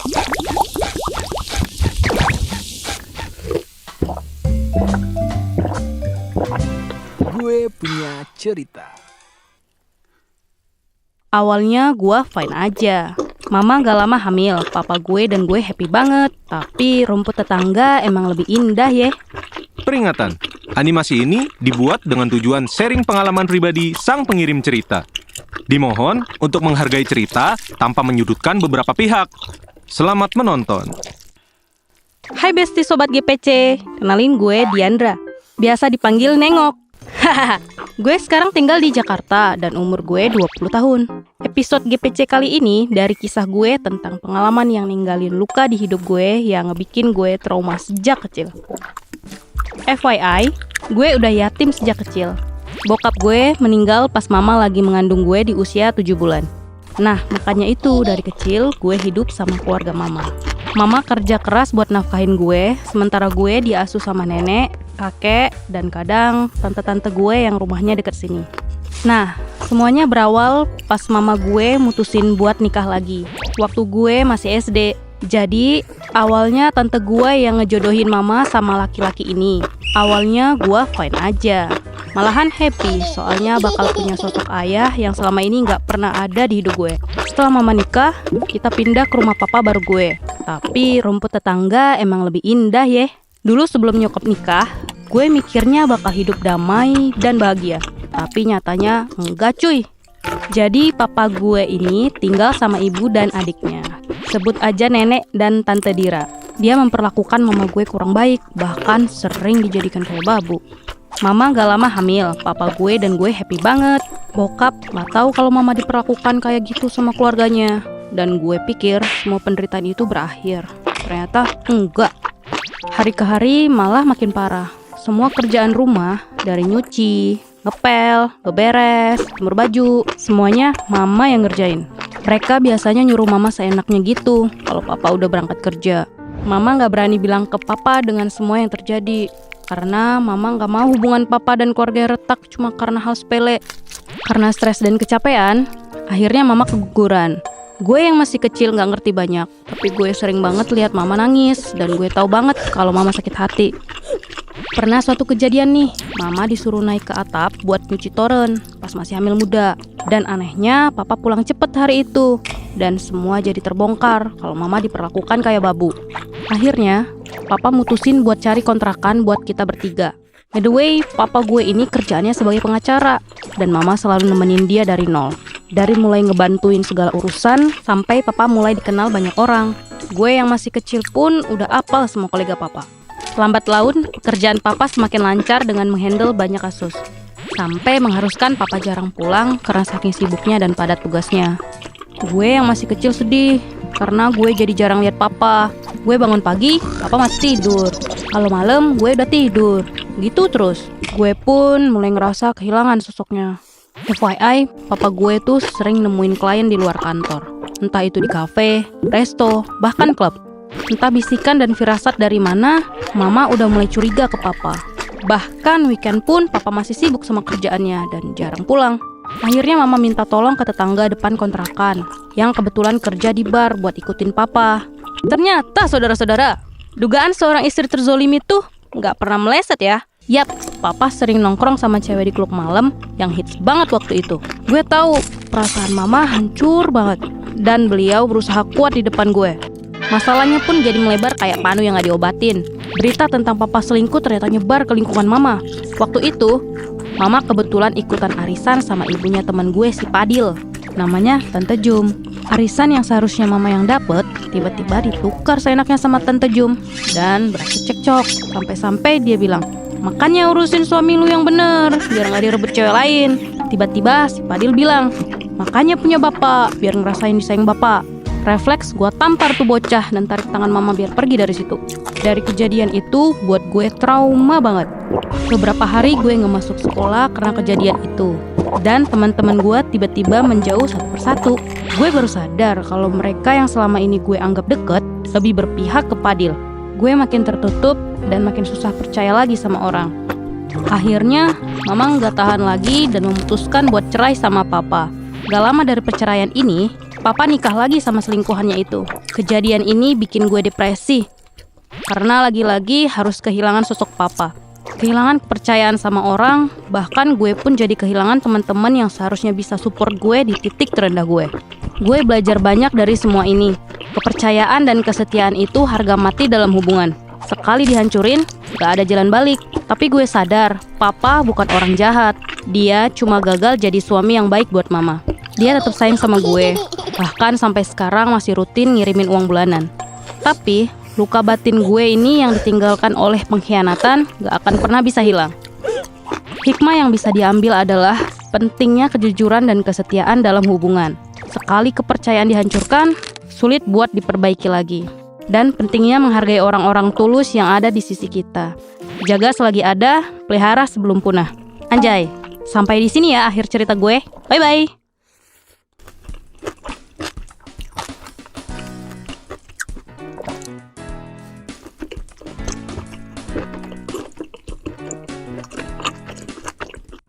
Gue punya cerita. Awalnya gue fine aja. Mama gak lama hamil, papa gue dan gue happy banget. Tapi rumput tetangga emang lebih indah ya. Peringatan, animasi ini dibuat dengan tujuan sharing pengalaman pribadi sang pengirim cerita. Dimohon untuk menghargai cerita tanpa menyudutkan beberapa pihak. Selamat menonton. Hai besti sobat GPC, kenalin gue Diandra. Biasa dipanggil Nengok. Gue sekarang tinggal di Jakarta dan umur gue 20 tahun. Episode GPC kali ini dari kisah gue tentang pengalaman yang ninggalin luka di hidup gue yang ngebikin gue trauma sejak kecil. FYI, gue udah yatim sejak kecil. Bokap gue meninggal pas mama lagi mengandung gue di usia 7 bulan. Nah, makanya itu dari kecil gue hidup sama keluarga mama. Mama kerja keras buat nafkahin gue, sementara gue diasuh sama nenek, kakek, dan kadang tante-tante gue yang rumahnya deket sini. Nah, semuanya berawal pas mama gue mutusin buat nikah lagi, waktu gue masih SD. Jadi, awalnya tante gue yang ngejodohin mama sama laki-laki ini. Awalnya gue fine aja, malahan happy soalnya bakal punya sosok ayah yang selama ini gak pernah ada di hidup gue. Setelah mama nikah, kita pindah ke rumah papa baru gue. Tapi rumput tetangga emang lebih indah ya. Dulu sebelum nyokap nikah, gue mikirnya bakal hidup damai dan bahagia. Tapi nyatanya enggak cuy. Jadi papa gue ini tinggal sama ibu dan adiknya. Sebut aja nenek dan tante Dira. Dia memperlakukan mama gue kurang baik, bahkan sering dijadikan kayak babu. Mama gak lama hamil, papa gue dan gue happy banget. Bokap gak tahu kalau mama diperlakukan kayak gitu sama keluarganya. Dan gue pikir semua penderitaan itu berakhir. Ternyata enggak. Hari ke hari malah makin parah. Semua kerjaan rumah, dari nyuci, ngepel, beberes, jemur baju, semuanya mama yang ngerjain. Mereka biasanya nyuruh mama seenaknya gitu kalau papa udah berangkat kerja. Mama gak berani bilang ke papa dengan semua yang terjadi, karena mama gak mau hubungan papa dan keluarga retak cuma karena hal sepele. Karena stres dan kecapean, akhirnya mama keguguran. Gue yang masih kecil gak ngerti banyak, tapi gue sering banget lihat mama nangis, dan gue tahu banget kalau mama sakit hati. Pernah suatu kejadian nih, mama disuruh naik ke atap buat nyuci toren pas masih hamil muda. Dan anehnya papa pulang cepet hari itu, dan semua jadi terbongkar kalau mama diperlakukan kayak babu. Akhirnya papa mutusin buat cari kontrakan buat kita bertiga. By the way, papa gue ini kerjaannya sebagai pengacara, dan mama selalu nemenin dia dari nol. Dari mulai ngebantuin segala urusan, sampai papa mulai dikenal banyak orang. Gue yang masih kecil pun udah apal semua kolega papa. Lambat laun, pekerjaan papa semakin lancar dengan menghandle banyak kasus. Sampai mengharuskan papa jarang pulang karena saking sibuknya dan padat tugasnya. Gue yang masih kecil sedih, karena gue jadi jarang lihat papa. Gue bangun pagi, papa masih tidur. Kalau malam, gue udah tidur. Gitu terus. Gue pun mulai ngerasa kehilangan sosoknya. FYI, papa gue tuh sering nemuin klien di luar kantor. Entah itu di kafe, resto, bahkan klub. Entah bisikan dan firasat dari mana, mama udah mulai curiga ke papa. Bahkan weekend pun papa masih sibuk sama kerjaannya dan jarang pulang. Akhirnya mama minta tolong ke tetangga depan kontrakan yang kebetulan kerja di bar buat ikutin papa. Ternyata saudara-saudara, dugaan seorang istri terzolimi tuh gak pernah meleset ya. Yap, papa sering nongkrong sama cewek di klub malam yang hits banget waktu itu. Gue tahu perasaan mama hancur banget, dan beliau berusaha kuat di depan gue. Masalahnya pun jadi melebar kayak panu yang gak diobatin. Berita tentang papa selingkuh ternyata nyebar ke lingkungan mama. Waktu itu, mama kebetulan ikutan arisan sama ibunya teman gue si Padil. Namanya Tante Jum. Arisan yang seharusnya mama yang dapet, tiba-tiba ditukar seenaknya sama Tante Jum. Dan berakhir cekcok, sampai-sampai dia bilang, "Makanya urusin suami lu yang bener, biar gak direbut cewek lain." Tiba-tiba si Padil bilang, "Makanya punya bapak, biar ngerasain disayang bapak." Refleks gue tampar tuh bocah dan tarik tangan mama biar pergi dari situ. Dari kejadian itu buat gue trauma banget. Beberapa hari gue gak masuk sekolah karena kejadian itu. Dan teman-teman gue tiba-tiba menjauh satu persatu. Gue baru sadar kalau mereka yang selama ini gue anggap deket lebih berpihak ke Padil. Gue makin tertutup dan makin susah percaya lagi sama orang. Akhirnya mama gak tahan lagi dan memutuskan buat cerai sama papa. Gak lama dari perceraian ini, Papa nikah lagi sama selingkuhannya itu. Kejadian ini bikin gue depresi. Karena lagi-lagi harus kehilangan sosok papa. Kehilangan kepercayaan sama orang, bahkan gue pun jadi kehilangan teman-teman yang seharusnya bisa support gue di titik terendah gue. Gue belajar banyak dari semua ini. Kepercayaan dan kesetiaan itu harga mati dalam hubungan. Sekali dihancurin, gak ada jalan balik. Tapi gue sadar, papa bukan orang jahat. Dia cuma gagal jadi suami yang baik buat mama. Dia tetap sayang sama gue. Bahkan sampai sekarang masih rutin ngirimin uang bulanan. Tapi luka batin gue ini yang ditinggalkan oleh pengkhianatan gak akan pernah bisa hilang. Hikmah yang bisa diambil adalah pentingnya kejujuran dan kesetiaan dalam hubungan. Sekali kepercayaan dihancurkan, sulit buat diperbaiki lagi. Dan pentingnya menghargai orang-orang tulus yang ada di sisi kita. Jaga selagi ada, pelihara sebelum punah. Anjay, sampai di sini ya akhir cerita gue. Bye-bye.